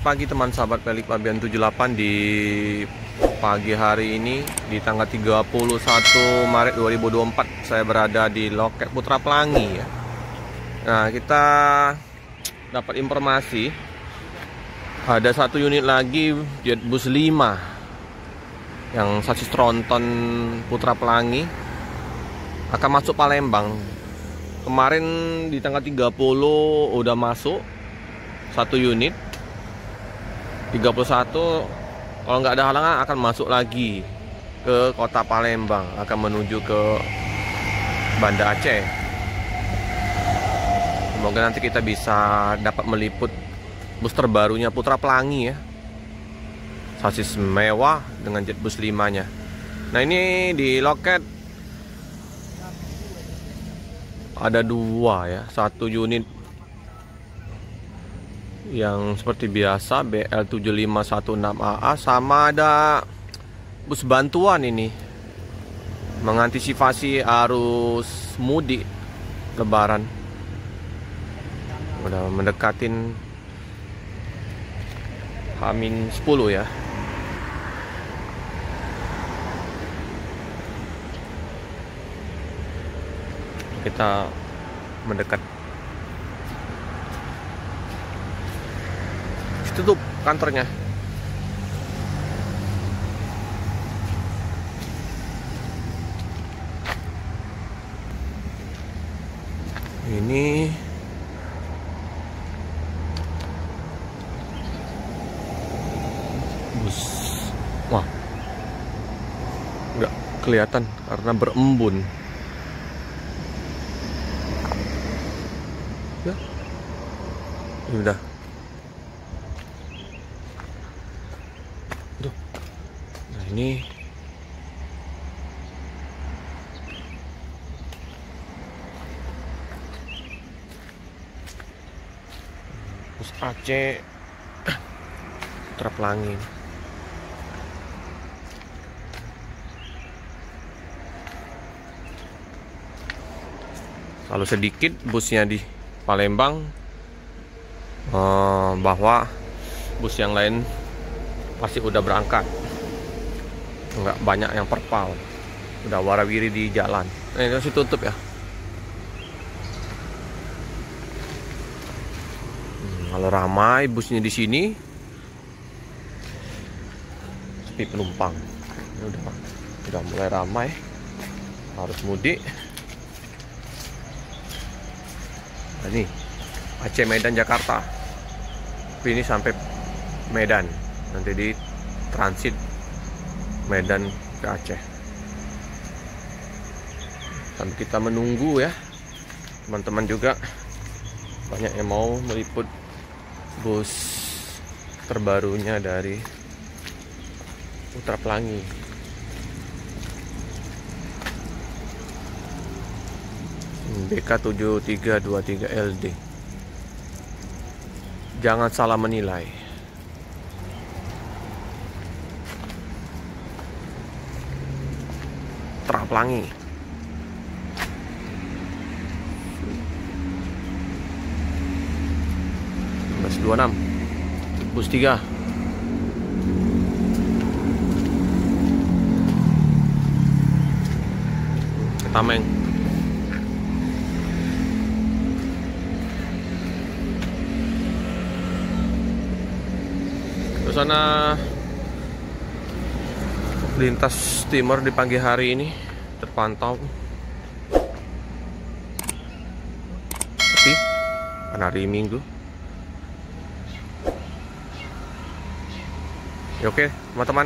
pagi teman sahabat Pelik Pabian 78 di pagi hari ini di tanggal 31 Maret 2024 saya berada di loket Putra Pelangi ya. Nah, kita dapat informasi ada satu unit lagi Jetbus 5 yang sasis tronton Putra Pelangi akan masuk Palembang. Kemarin di tanggal 30 udah masuk satu unit, 31 kalau nggak ada halangan akan masuk lagi ke kota Palembang, akan menuju ke Banda Aceh. Semoga nanti kita bisa dapat meliput bus terbarunya Putra Pelangi ya, sasis mewah dengan Jetbus 5-nya. Nah, ini di loket ada dua ya, satu unit yang seperti biasa BL7516AA, sama ada bus bantuan ini mengantisipasi arus mudik Lebaran. Udah mendekatin H-10 ya. Kita mendekat. Tutup kantornya. Ini bus. Wah, nggak kelihatan karena berembun. Ya, ini udah. Tuh. Nah, ini bus Aceh Putra Pelangi. Kalau sedikit busnya di Palembang, bahwa bus yang lain pasti udah berangkat, nggak banyak yang perpal, udah warawiri di jalan. Nah, ini masih tutup ya. Kalau ramai busnya di sini, sepi penumpang. Ini udah mulai ramai, harus mudik. Nah, ini Aceh Medan Jakarta. Tapi ini sampai Medan, nanti di transit Medan ke Aceh. Sambil kita menunggu ya, teman-teman juga banyak yang mau meliput bus terbarunya dari Putra Pelangi. BK7323LD. Jangan salah menilai. Putra Pelangi. -26 bus 3. Tameng. Ke sana lintas timur di pagi hari ini terpantau sepi karena hari Minggu. Ya, oke teman-teman,